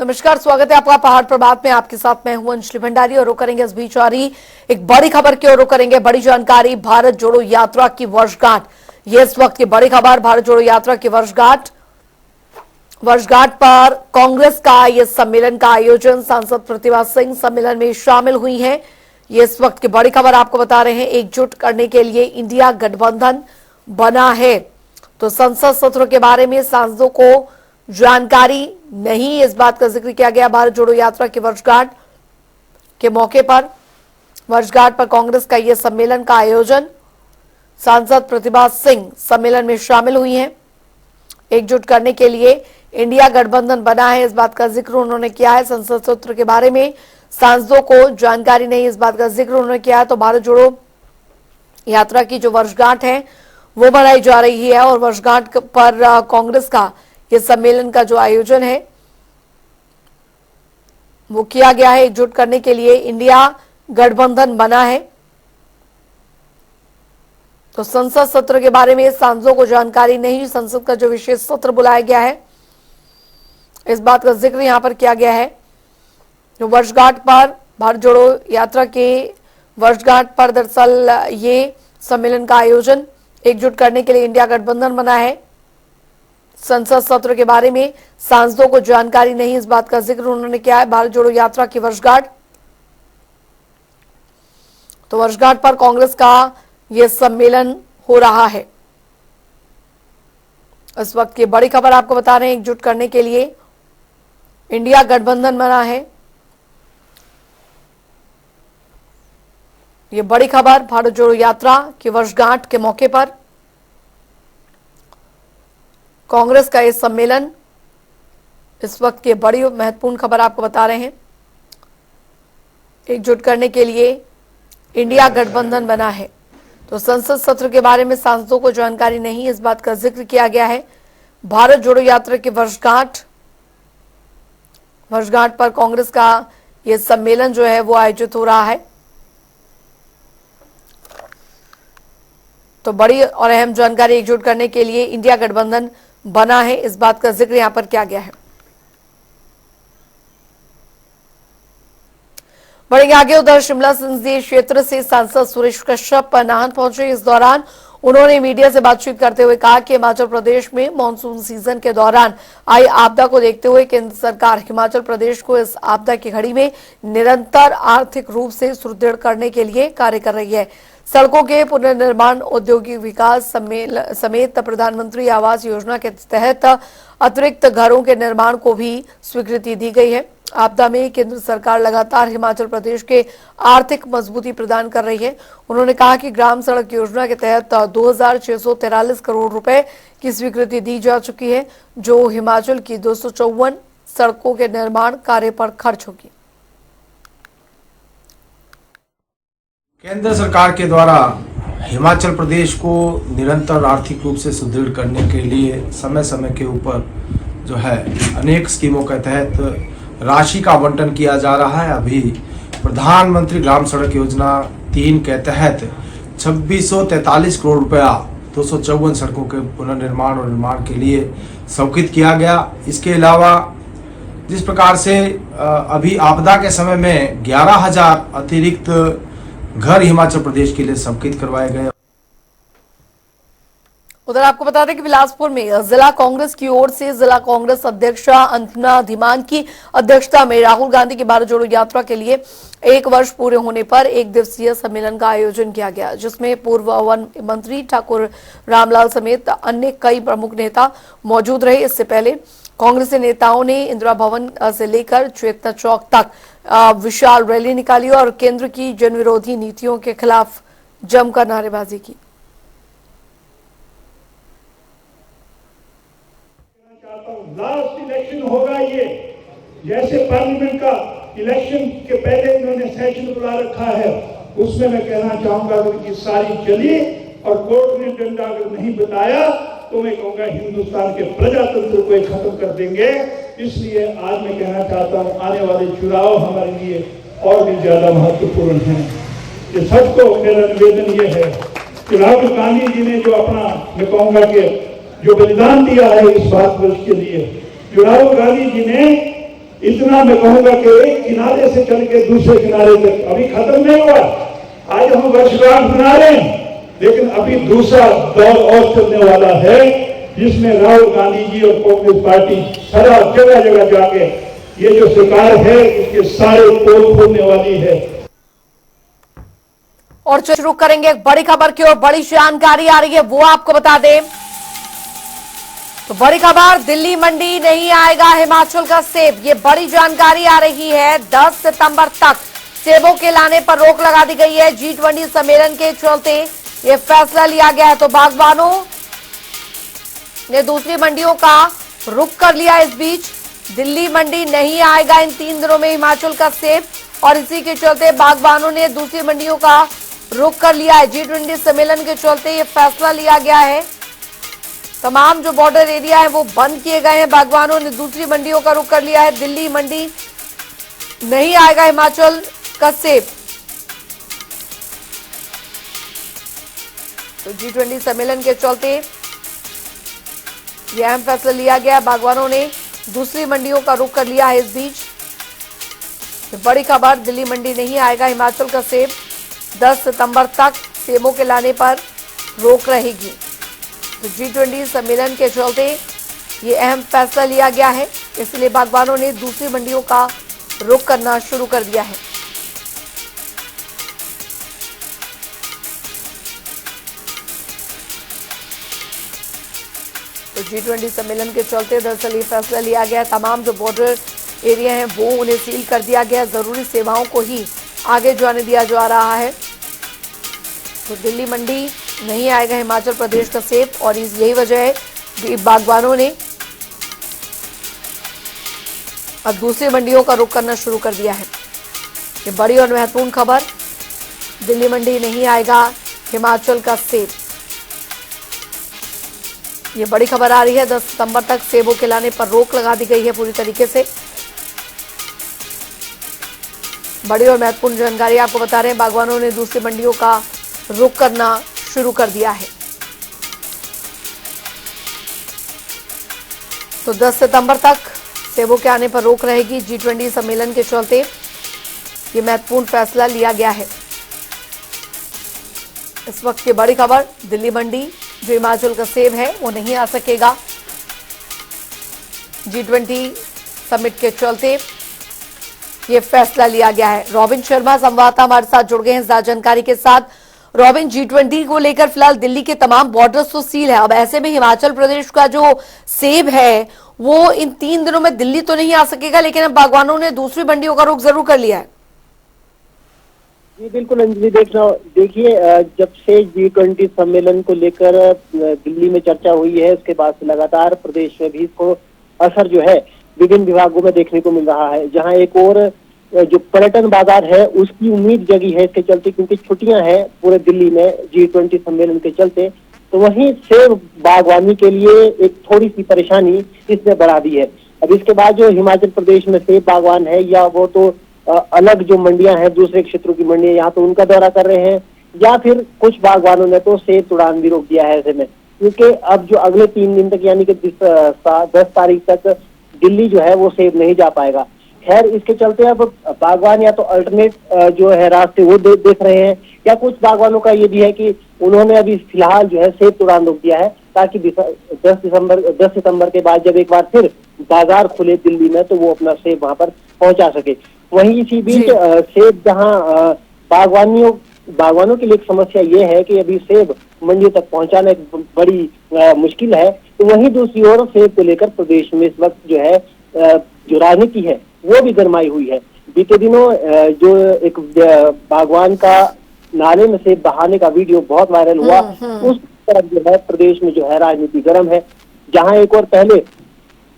नमस्कार, स्वागत है आपका पहाड़ प्रभात में। आपके साथ मैं हूं अंजलि भंडारी और रुक करेंगे इस बीच आ रही एक बड़ी खबर की ओर रुक करेंगे। बड़ी जानकारी, भारत जोड़ो यात्रा की वर्षगांठ। ये इस वक्त की बड़ी खबर, भारत जोड़ो यात्रा की वर्षगांठ पर कांग्रेस का ये सम्मेलन का आयोजन, सांसद प्रतिभा सिंह सम्मेलन में शामिल हुई हैं। ये इस वक्त की बड़ी खबर आपको बता रहे हैं। एकजुट करने के लिए इंडिया गठबंधन बना है। तो संसद सत्र के बारे में सांसदों को जानकारी नहीं, इस बात का जिक्र किया गया। भारत जोड़ो यात्रा की वर्षगांठ के मौके पर, वर्षगांठ पर कांग्रेस का यह सम्मेलन का आयोजन, सांसद प्रतिभा सिंह सम्मेलन में शामिल हुई हैं। एकजुट करने के लिए इंडिया गठबंधन बना है, इस बात का जिक्र उन्होंने किया है। संसद सत्र के बारे में सांसदों को जानकारी नहीं, इस बात का जिक्र उन्होंने किया है। तो भारत जोड़ो यात्रा की जो वर्षगांठ है वो मनाई जा रही है और वर्षगांठ पर कांग्रेस का ये सम्मेलन का जो आयोजन है वो किया गया है। एकजुट करने के लिए इंडिया गठबंधन बना है। तो संसद सत्र के बारे में सांसदों को जानकारी नहीं, संसद का जो विशेष सत्र बुलाया गया है इस बात का जिक्र यहां पर किया गया है। जो वर्षगांठ पर, भारत जोड़ो यात्रा के वर्षगांठ पर दरअसल ये सम्मेलन का आयोजन, एकजुट करने के लिए इंडिया गठबंधन बना है। संसद सत्र के बारे में सांसदों को जानकारी नहीं, इस बात का जिक्र उन्होंने किया है। भारत जोड़ो यात्रा की वर्षगांठ, तो वर्षगांठ पर कांग्रेस का यह सम्मेलन हो रहा है। इस वक्त की बड़ी खबर आपको बता रहे हैं, एकजुट करने के लिए इंडिया गठबंधन बना है। ये बड़ी खबर भारत जोड़ो यात्रा की वर्षगांठ के मौके पर कांग्रेस का ये सम्मेलन, इस वक्त की बड़ी महत्वपूर्ण खबर आपको बता रहे हैं। एकजुट करने के लिए इंडिया गठबंधन बना है। तो संसद सत्र के बारे में सांसदों को जानकारी नहीं, इस बात का जिक्र किया गया है। भारत जोड़ो यात्रा की वर्षगांठ पर कांग्रेस का यह सम्मेलन जो है वो आयोजित हो रहा है। तो बड़ी और अहम जानकारी, एकजुट करने के लिए इंडिया गठबंधन बना है, इस बात का जिक्र यहां पर किया गया है। बढ़ेंगे आगे, उधर शिमला संसदीय क्षेत्र से सांसद सुरेश कश्यप नाहन पहुंचे। इस दौरान उन्होंने मीडिया से बातचीत करते हुए कहा कि हिमाचल प्रदेश में मानसून सीजन के दौरान आई आपदा को देखते हुए केंद्र सरकार हिमाचल प्रदेश को इस आपदा की घड़ी में निरंतर आर्थिक रूप से सुदृढ़ करने के लिए कार्य कर रही है। सड़कों के पुनर्निर्माण, औद्योगिक विकास समेत प्रधानमंत्री आवास योजना के तहत अतिरिक्त घरों के निर्माण को भी स्वीकृति दी गई है। आपदा में केंद्र सरकार लगातार हिमाचल प्रदेश के आर्थिक मजबूती प्रदान कर रही है। उन्होंने कहा कि ग्राम सड़क योजना के तहत 2643 करोड़ रुपए की स्वीकृति दी जा चुकी है, जो हिमाचल की 254 सड़कों के निर्माण कार्य पर खर्च होगी। केंद्र सरकार के द्वारा हिमाचल प्रदेश को निरंतर आर्थिक रूप से सुदृढ़ करने के लिए समय समय के ऊपर जो है अनेक स्कीमों के तहत राशि का आवंटन किया जा रहा है। अभी प्रधानमंत्री ग्राम सड़क योजना 3 के तहत 2643 करोड़ रुपया 254 सड़कों के पुनर्निर्माण और निर्माण के लिए स्वीकृत किया गया। इसके अलावा जिस प्रकार से अभी आपदा के समय में 11,000 अतिरिक्त घर हिमाचल प्रदेश के लिए स्वीकृत करवाए गए। उधर आपको बता दें कि बिलासपुर में जिला कांग्रेस की ओर से जिला कांग्रेस अध्यक्षा अंजना धीमान की अध्यक्षता में राहुल गांधी की भारत जोड़ो यात्रा के लिए 1 वर्ष पूरे होने पर 1 दिवसीय सम्मेलन का आयोजन किया गया, जिसमें पूर्व वन मंत्री ठाकुर रामलाल समेत अन्य कई प्रमुख नेता मौजूद रहे। इससे पहले कांग्रेसी नेताओं ने इंदिरा भवन से लेकर चेतना चौक तक विशाल रैली निकाली और केंद्र की जनविरोधी नीतियों के खिलाफ जमकर नारेबाजी की। लास्ट इलेक्शन होगा ये, जैसे पार्लियामेंट का इलेक्शन के पहले इन्होंने सेशन बुला रखा है, उसमें मैं कहना चाहूंगा अगर ये सारी चली और कोर्ट ने डंडा अगर नहीं बताया तो मैं कहूंगा हिंदुस्तान के प्रजातंत्र को खत्म कर देंगे। इसलिए आज मैं कहना चाहता हूं आने वाले चुनाव हमारे लिए और भी ज्यादा महत्वपूर्ण हैं। ये सबको मेरा निवेदन ये है कि राहुल गांधी जी ने जो अपना मैं कहूंगा कि जो बलिदान दिया है इस भारतवर्ष के लिए, जो राहुल गांधी जी ने इतना मैं कहूंगा कि एक किनारे से चल के दूसरे किनारे तक अभी खत्म नहीं हुआ। आज हम वर्षगांठ मना रहे हैं, लेकिन अभी दूसरा दौर और चलने वाला है, जिसमें राहुल गांधी जी और कांग्रेस पार्टी सारा जगह जगह जाके ये जो सरकार है इसके सारे पोल खोलने वाली है। और शुरू करेंगे एक बड़ी खबर की ओर, बड़ी जानकारी आ रही है वो आपको बता दें। तो बड़ी खबर, दिल्ली मंडी नहीं आएगा हिमाचल का सेब, ये बड़ी जानकारी आ रही है। 10 सितंबर तक सेबों के लाने पर रोक लगा दी गई है। G20 सम्मेलन के चलते ये फैसला लिया गया है। तो बागवानों ने दूसरी मंडियों का रुख कर लिया। इस बीच दिल्ली मंडी नहीं आएगा इन 3 दिनों में हिमाचल का सेब, और इसी के चलते बागवानों ने दूसरी मंडियों का रुख कर लिया है। G20 सम्मेलन के चलते ये फैसला लिया गया है। तमाम जो बॉर्डर एरिया है वो बंद किए गए हैं। बागवानों ने दूसरी मंडियों का रुख कर लिया है। दिल्ली मंडी नहीं आएगा हिमाचल का सेब। तो G20 सम्मेलन के चलते यह अहम फैसला लिया गया। बागवानों ने दूसरी मंडियों का रुख कर लिया है। इस बीच बड़ी खबर, दिल्ली मंडी नहीं आएगा हिमाचल का सेब, 10 सितंबर तक सेबों के लाने पर रोक रहेगी। तो G20 सम्मेलन के चलते ये अहम फैसला लिया गया है, इसलिए बागवानों ने दूसरी मंडियों का रुख करना शुरू कर दिया है। तो G20 सम्मेलन के चलते दरअसल ये फैसला लिया गया। तमाम जो बॉर्डर एरिया हैं वो उन्हें सील कर दिया गया। जरूरी सेवाओं को ही आगे जाने दिया जा रहा है। तो दिल्ली मंडी नहीं आएगा हिमाचल प्रदेश का सेब, और यही वजह है कि बागवानों ने अब दूसरी मंडियों का रुख करना शुरू कर दिया है। ये बड़ी और महत्वपूर्ण खबर, दिल्ली मंडी नहीं आएगा हिमाचल का सेब, ये बड़ी खबर आ रही है। 10 सितंबर तक सेबों के लाने पर रोक लगा दी गई है पूरी तरीके से। बड़ी और महत्वपूर्ण जानकारी आपको बता रहे हैं। बागवानों ने दूसरी मंडियों का रुख करना शुरू कर दिया है। तो 10 सितंबर तक सेबों के आने पर रोक रहेगी। G20 सम्मेलन के चलते ये महत्वपूर्ण फैसला लिया गया है। इस वक्त की बड़ी खबर, दिल्ली मंडी जो हिमाचल का सेब है वो नहीं आ सकेगा। G20 समिट के चलते ये फैसला लिया गया है। रॉबिन शर्मा संवाददाता हमारे साथ जुड़ गए हैं ज्यादा जानकारी के साथ। रॉबिन, G20 को लेकर फिलहाल दिल्ली के तमाम बॉर्डर्स तो सील है, अब ऐसे में हिमाचल प्रदेश का जो सेब है वो इन 3 दिनों में दिल्ली तो नहीं आ सकेगा, लेकिन अब बागवानों ने दूसरी मंडियों का रुख जरूर कर लिया है। जी बिल्कुल अंजलि, देखिए जब से G20 सम्मेलन को लेकर दिल्ली में चर्चा हुई है, उसके बाद से लगातार प्रदेश में भी इसको असर जो है विभिन्न विभागों में देखने को मिल रहा है। जहां एक और जो पर्यटन बाजार है उसकी उम्मीद जगी है इसके चलते, क्योंकि छुट्टियां हैं पूरे दिल्ली में G20 सम्मेलन के चलते, तो वहीं सेब बागवानी के लिए एक थोड़ी सी परेशानी इसने बढ़ा दी है। अब इसके बाद जो हिमाचल प्रदेश में सेब बागवान है, या वो तो अलग जो मंडियां हैं दूसरे क्षेत्रों की मंडियां, यहाँ तो उनका दौरा कर रहे हैं, या फिर कुछ बागवानों ने तो सेब तुड़ान भी रोक दिया है ऐसे में, क्योंकि अब जो अगले 3 दिन तक यानी कि 10 तारीख तक दिल्ली जो है वो सेब नहीं जा पाएगा। खैर इसके चलते अब बागवान या तो अल्टरनेट जो है रास्ते वो देख रहे हैं, या कुछ बागवानों का ये भी है कि उन्होंने अभी फिलहाल जो है सेब तुड़ान रोक दिया है, ताकि 10 सितंबर के बाद जब एक बार फिर बाजार खुले दिल्ली में तो वो अपना सेब वहां पर पहुंचा सके। वहीं इसी बीच सेब जहां बागवानों के लिए एक समस्या ये है कि अभी सेब मंडी तक पहुंचाना एक बड़ी मुश्किल है, तो वहीं दूसरी ओर सेब को लेकर प्रदेश में इस वक्त जो है जो राजनीति है वो भी गरमाई हुई है। बीते दिनों जो एक बागवान का नाले में सेब बहाने का वीडियो बहुत वायरल हुआ, उस तरफ जो है प्रदेश में जो है राजनीति गर्म है। जहां एक और पहले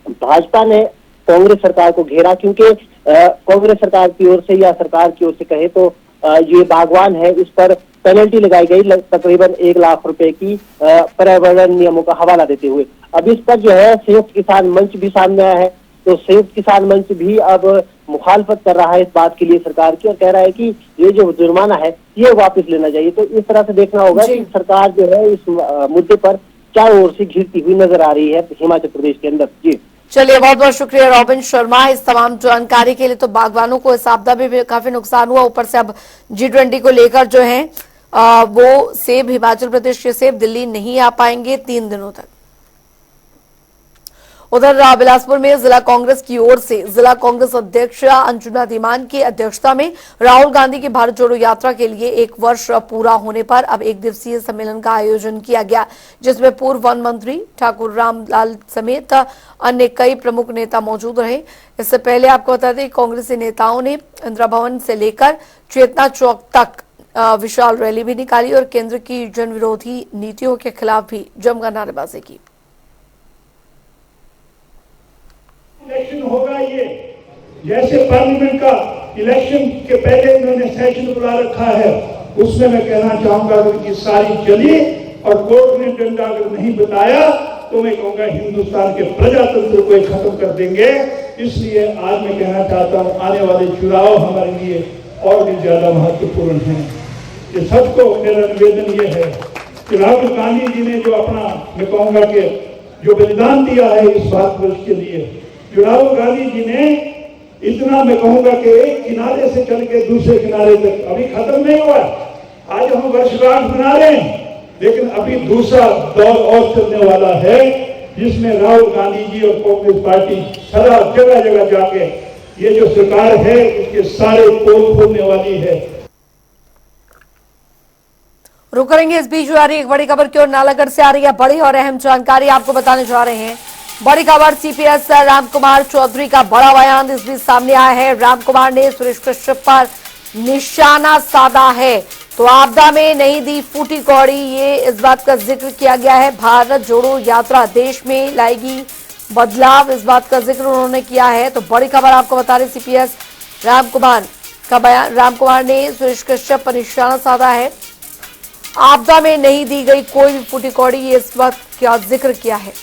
भाजपा ने कांग्रेस सरकार को घेरा, क्योंकि कांग्रेस सरकार की ओर से या सरकार की ओर से कहे तो ये बागवान है इस पर पेनल्टी लगाई गई तकरीबन 1 लाख रुपए की पर्यावरण नियमों का हवाला देते हुए। अब इस पर जो है संयुक्त किसान मंच भी सामने आया है, तो संयुक्त किसान मंच भी अब मुखालफत कर रहा है इस बात के लिए सरकार की, और कह रहा है कि ये जो जुर्माना है ये वापस लेना चाहिए। तो इस तरह से देखना होगा कि सरकार जो है इस मुद्दे पर चारों ओर से घिरती हुई नजर आ रही है हिमाचल प्रदेश के अंदर। जी चलिए, बहुत बहुत शुक्रिया रॉबिन शर्मा इस तमाम जानकारी के लिए। तो बागवानों को इस आपदा में भी काफी नुकसान हुआ, ऊपर से अब G20 को लेकर जो है वो सेब, हिमाचल प्रदेश के सेब दिल्ली नहीं आ पाएंगे 3 दिनों तक। उधर बिलासपुर में जिला कांग्रेस की ओर से जिला कांग्रेस अध्यक्ष अंजुना धीमान की अध्यक्षता में राहुल गांधी की भारत जोड़ो यात्रा के लिए 1 वर्ष पूरा होने पर अब 1 दिवसीय सम्मेलन का आयोजन किया गया, जिसमें पूर्व वन मंत्री ठाकुर रामलाल समेत अन्य कई प्रमुख नेता मौजूद रहे। इससे पहले आपको बता दें, कांग्रेसी नेताओं ने इंदिरा भवन से लेकर चेतना चौक तक विशाल रैली भी निकाली और केंद्र की जन विरोधी नीतियों के खिलाफ भी जमकर नारेबाजी की। इलेक्शन होगा ये, जैसे पार्लियामेंट का इलेक्शन के पहले इन्होंने सेशन बुला रखा है, उसमें मैं कहना चाहूंगा कि सारी चली और कोर्ट ने डंडा अगर नहीं बताया तो मैं कहूंगा हिंदुस्तान के प्रजातंत्र को खत्म कर देंगे। इसलिए आज मैं कहना चाहता हूं, आने वाले चुनाव हमारे लिए और भी ज्यादा महत्वपूर्ण हैं। ये सबको मेरा निवेदन ये है कि राहुल गांधी जी ने जो अपना, मैं कहूंगा कि जो बलिदान दिया है इस भारतवर्ष के लिए, जो राहुल गांधी जी ने इतना, मैं कहूंगा कि एक किनारे से चल के दूसरे किनारे तक अभी खत्म नहीं हुआ। आज हम वर्षगांठ मना रहे हैं, लेकिन अभी दूसरा दौर और चलने वाला है, जिसमें राहुल गांधी जी और कांग्रेस पार्टी सारा जगह जगह जाके ये जो सरकार है उसके सारे पोल खोलने वाली है। रुक करेंगे इस बीच आ रही एक बड़ी खबर की ओर। नालागढ़ से आ रही है बड़ी और अहम जानकारी, आपको बताने जा रहे हैं। बड़ी खबर, सीपीएस रामकुमार चौधरी का बड़ा बयान इस बीच सामने आया है। रामकुमार ने सुरेश कश्यप पर निशाना साधा है, तो आपदा में नहीं दी फूटी कौड़ी, ये इस बात का जिक्र किया गया है। भारत जोड़ो यात्रा देश में लाएगी बदलाव, इस बात का जिक्र उन्होंने किया है। तो बड़ी खबर आपको बता रहे, सीपीएस रामकुमार का बयान। रामकुमार ने सुरेश कश्यप पर निशाना साधा है, आपदा में नहीं दी गई कोई भी फूटी कौड़ी, ये इस वक्त क्या जिक्र किया है।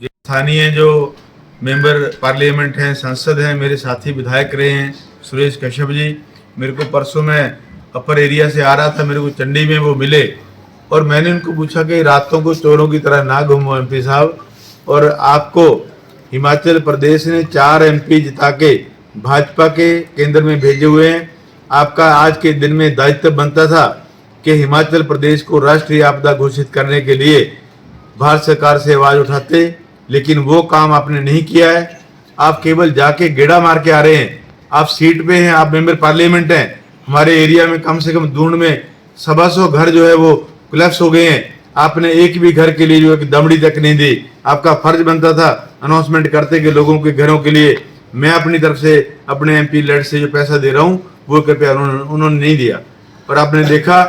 स्थानीय जो मेंबर पार्लियामेंट हैं, सांसद हैं, मेरे साथी विधायक रहे हैं सुरेश कश्यप जी, मेरे को परसों में अपर एरिया से आ रहा था, मेरे को चंडी में वो मिले और मैंने उनको पूछा कि रातों को चोरों की तरह ना घूमो एमपी साहब, और आपको हिमाचल प्रदेश ने 4 एमपी जिता के भाजपा के केंद्र में भेजे हुए हैं। आपका आज के दिन में दायित्व बनता था कि हिमाचल प्रदेश को राष्ट्रीय आपदा घोषित करने के लिए भारत सरकार से आवाज उठाते, लेकिन वो काम आपने नहीं किया है। आप केवल जाके गेड़ा मार के आ रहे हैं। आप सीट पे हैं, आप मेंबर पार्लियामेंट हैं। हमारे एरिया में कम से कम दून में 125 घर जो है वो कोलैप्स हो गए हैं। आपने एक भी घर के लिए जो है दमड़ी तक नहीं दी। आपका फर्ज बनता था अनाउंसमेंट करते कि लोगों के घरों के लिए मैं अपनी तरफ से अपने एमपी लेड से जो पैसा दे रहा हूँ वो कृपया उन्होंने नहीं दिया। और आपने देखा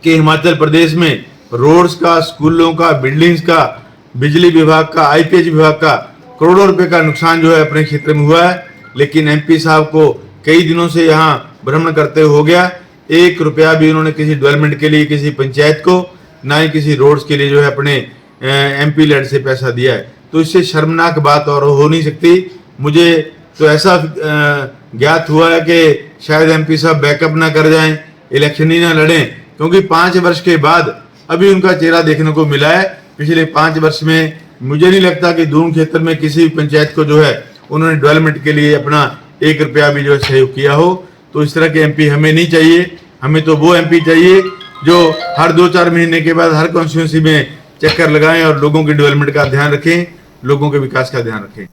कि हिमाचल प्रदेश में रोड्स का, स्कूलों का, बिल्डिंग्स का, बिजली विभाग का, आईपीएच विभाग का करोड़ों रुपए का नुकसान जो है अपने क्षेत्र में हुआ है। लेकिन एमपी साहब को कई दिनों से यहाँ भ्रमण करते हो गया, 1 रुपया भी उन्होंने किसी डेवलपमेंट के लिए किसी पंचायत को, ना ही किसी रोड्स के लिए जो है अपने एमपी लेड से पैसा दिया है। तो इससे शर्मनाक बात और हो नहीं सकती। मुझे तो ऐसा ज्ञात हुआ है कि शायद एमपी साहब बैकअप ना कर जाएं, इलेक्शन ही ना लड़ें, क्योंकि 5 वर्ष के बाद अभी उनका चेहरा देखने को मिला है। पिछले 5 वर्ष में मुझे नहीं लगता कि दून क्षेत्र में किसी पंचायत को जो है उन्होंने डेवलपमेंट के लिए अपना 1 रुपया भी जो है सहयोग किया हो। तो इस तरह के एमपी हमें नहीं चाहिए। हमें तो वो एमपी चाहिए जो हर 2-4 महीने के बाद हर कॉन्स्टिट्यूंसी में चक्कर लगाएं और लोगों के डेवलपमेंट का ध्यान रखें, लोगों के विकास का ध्यान रखें।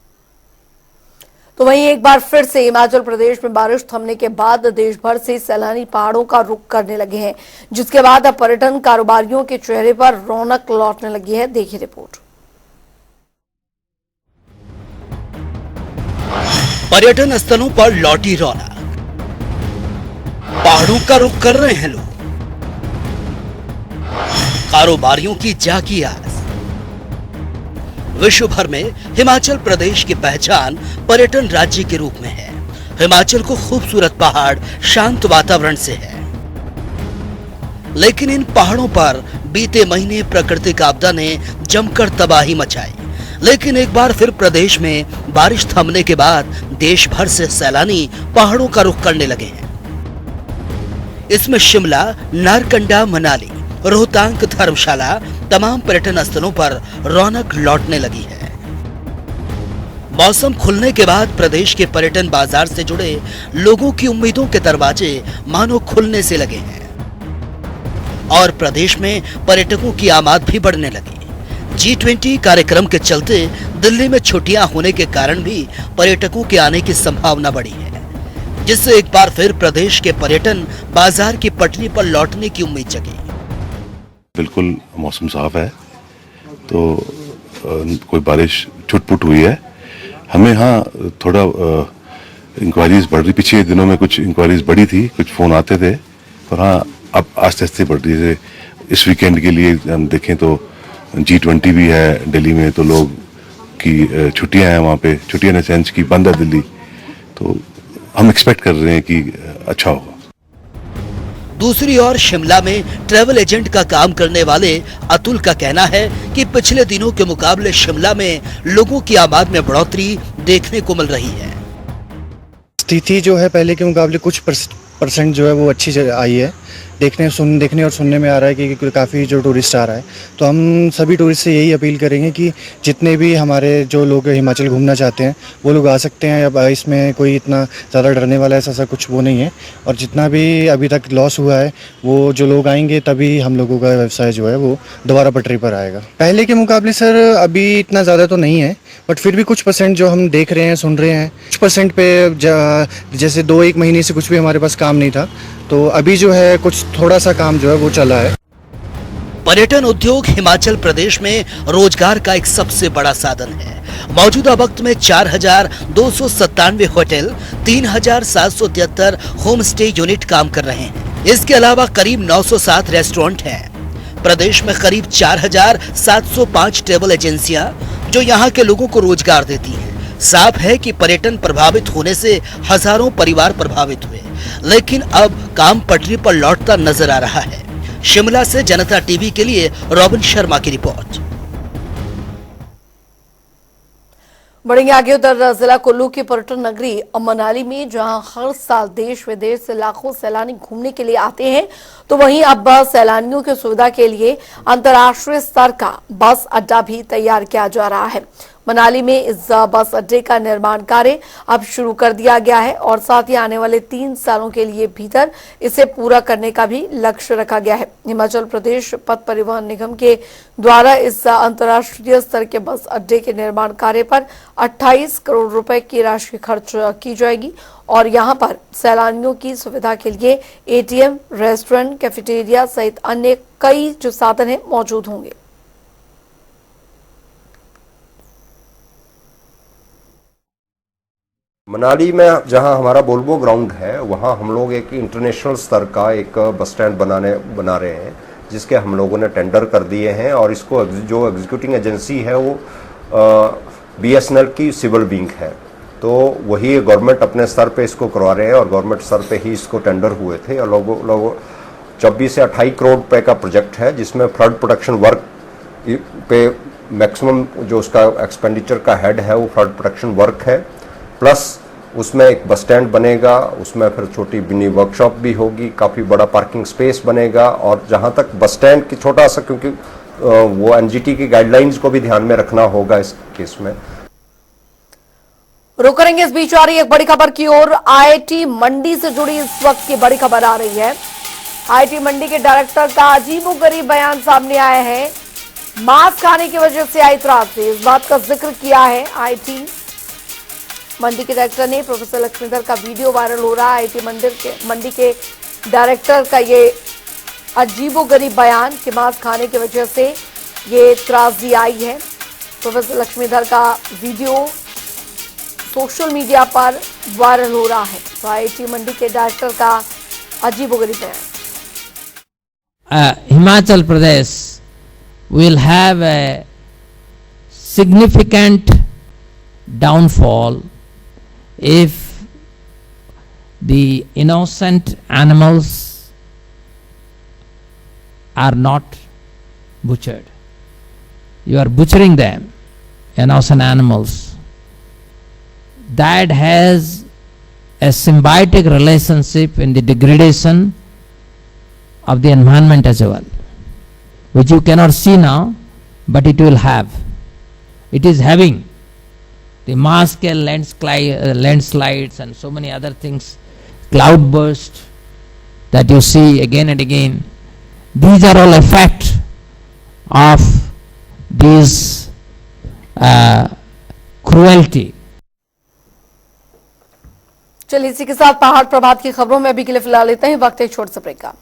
तो वहीं एक बार फिर से हिमाचल प्रदेश में बारिश थमने के बाद देश भर से सैलानी पहाड़ों का रुख करने लगे हैं, जिसके बाद अब पर्यटन कारोबारियों के चेहरे पर रौनक लौटने लगी है। देखिए रिपोर्ट। पर्यटन स्थलों पर लौटी रौनक, पहाड़ों का रुख कर रहे हैं लोग, कारोबारियों की जागी आस। विश्व भर में हिमाचल प्रदेश की पहचान पर्यटन राज्य के रूप में है। हिमाचल को खूबसूरत पहाड़, शांत वातावरण से है, लेकिन इन पहाड़ों पर बीते महीने प्राकृतिक आपदा ने जमकर तबाही मचाई। लेकिन एक बार फिर प्रदेश में बारिश थमने के बाद देश भर से सैलानी पहाड़ों का रुख करने लगे हैं। इसमें शिमला, नारकंडा, मनाली, रोहतांग, धर्मशाला तमाम पर्यटन स्थलों पर रौनक लौटने लगी है। मौसम खुलने के बाद प्रदेश के पर्यटन बाजार से जुड़े लोगों की उम्मीदों के दरवाजे मानो खुलने से लगे हैं और प्रदेश में पर्यटकों की आमद भी बढ़ने लगी। G20 कार्यक्रम के चलते दिल्ली में छुट्टियां होने के कारण भी पर्यटकों के आने की संभावना बढ़ी है, जिससे एक बार फिर प्रदेश के पर्यटन बाजार की पटरी पर लौटने की उम्मीद जगी। बिल्कुल मौसम साफ है, तो कोई बारिश छुटपुट हुई है। हमें यहाँ थोड़ा इंक्वायरीज बढ़ रही, पिछले दिनों में कुछ इंक्वायरीज बढ़ी थी, कुछ फ़ोन आते थे, और हाँ अब आस्ते आस्ते बढ़ रही है। इस वीकेंड के लिए हम देखें तो G20 भी है दिल्ली में, तो लोग की छुट्टियां हैं वहाँ पे, छुट्टियां इन सेंस की बंद है दिल्ली, तो हम एक्सपेक्ट कर रहे हैं कि अच्छा होगा। दूसरी ओर शिमला में ट्रैवल एजेंट का काम करने वाले अतुल का कहना है कि पिछले दिनों के मुकाबले शिमला में लोगों की आमद में बढ़ोतरी देखने को मिल रही है। स्थिति जो है पहले के मुकाबले कुछ परसेंट जो है वो अच्छी आई है। देखने और सुनने में आ रहा है कि काफ़ी जो टूरिस्ट आ रहा है, तो हम सभी टूरिस्ट से यही अपील करेंगे कि जितने भी हमारे जो लोग हिमाचल घूमना चाहते हैं वो लोग आ सकते हैं। अब इसमें कोई इतना ज़्यादा डरने वाला ऐसा कुछ वो नहीं है, और जितना भी अभी तक लॉस हुआ है वो जो लोग आएंगे तभी हम लोगों का व्यवसाय जो है वो दोबारा पटरी पर आएगा। पहले के मुकाबले सर अभी इतना ज़्यादा तो नहीं है, बट फिर भी कुछ परसेंट जो हम देख रहे हैं, सुन रहे हैं, कुछ परसेंट पे जैसे 2-1 महीने से कुछ भी हमारे पास काम नहीं था, तो अभी जो है कुछ थोड़ा सा काम जो है वो चला है। पर्यटन उद्योग हिमाचल प्रदेश में रोजगार का एक सबसे बड़ा साधन है। मौजूदा वक्त में 4,297 होटल, 3,773 होम स्टे यूनिट काम कर रहे हैं। इसके अलावा करीब 907 रेस्टोरेंट हैं। प्रदेश में करीब 4,705 ट्रैवल एजेंसियां जो यहाँ के लोगों को रोजगार देती हैं। साफ है कि पर्यटन प्रभावित होने से हजारों परिवार प्रभावित हुए, लेकिन अब काम पटरी पर लौटता नजर आ रहा है। शिमला से जनता टीवी के लिए रॉबिन शर्मा की रिपोर्ट। बढ़ेंगे आगे उधर जिला कुल्लू की पर्यटन नगरी मनाली में, जहां हर साल देश विदेश से लाखों सैलानी घूमने के लिए आते हैं, तो वहीं अब सैलानियों की सुविधा के लिए अंतर्राष्ट्रीय स्तर का बस अड्डा भी तैयार किया जा रहा है। मनाली में इस बस अड्डे का निर्माण कार्य अब शुरू कर दिया गया है और साथ ही आने वाले 3 सालों के लिए भीतर इसे पूरा करने का भी लक्ष्य रखा गया है। हिमाचल प्रदेश पथ परिवहन निगम के द्वारा इस अंतर्राष्ट्रीय स्तर के बस अड्डे के निर्माण कार्य पर 28 करोड़ रुपए की राशि खर्च की जाएगी और यहां पर सैलानियों की सुविधा के लिए एटीएम, रेस्टोरेंट, कैफेटेरिया सहित अन्य कई जो साधन है मौजूद होंगे। मनाली में जहां हमारा बोल्बो ग्राउंड है, वहां हम लोग एक इंटरनेशनल स्तर का एक बस स्टैंड बना रहे हैं, जिसके हम लोगों ने टेंडर कर दिए हैं और इसको जो एग्जीक्यूटिंग एजेंसी है वो BSNL की सिविल विंग है, तो वही गवर्नमेंट अपने स्तर पे इसको करवा रहे हैं और गवर्नमेंट स्तर पे ही इसको टेंडर हुए थे और लोगों 24 से 28 करोड़ रुपए का प्रोजेक्ट है, जिसमें फ्लड प्रोटेक्शन वर्क पे मैक्सिमम जो उसका एक्सपेंडिचर का हेड है वो फ्लड प्रोटेक्शन वर्क है, प्लस उसमें एक बस स्टैंड बनेगा, उसमें फिर छोटी मिनी वर्कशॉप भी होगी, काफ़ी बड़ा पार्किंग स्पेस बनेगा और जहां तक बस स्टैंड की छोटा सा, क्योंकि वो NGT की गाइडलाइंस को भी ध्यान में रखना होगा इस केस में। रुक करेंगे, इस बीच आ रही एक बड़ी खबर की ओर। IIT मंडी से जुड़ी इस वक्त की बड़ी खबर आ रही है। IIT मंडी के डायरेक्टर का अजीबोगरीब बयान सामने आया है। मांस खाने की वजह से आई त्रासदी, इस बात का जिक्र किया है IIT मंडी के डायरेक्टर ने। प्रोफेसर लक्ष्मीधर का वीडियो वायरल हो रहा है। IIT मंडी के डायरेक्टर का ये अजीबोगरीब बयान कि मांस खाने की वजह से ये त्रासदी आई है। प्रोफेसर लक्ष्मीधर का वीडियो सोशल मीडिया पर वायरल हो रहा है। तो IIT मंडी के डायरेक्टर का अजीबोगरीब बयान। Himachal Pradesh will have a significant downfall if the innocent animals are not butchered. You are butchering them, innocent animals. That has a symbiotic relationship in the degradation of the environment as well, which you cannot see now, but it will have. It is having. the mass scale landslides and so many other things, cloud burst that you see again and again, these are all effect of this cruelty. चलिए इसी के साथ पहाड़ प्रभात की खबरों में अभी के लिए फिलहाल लेते हैं वक्त एक छोटे से ब्रेक का।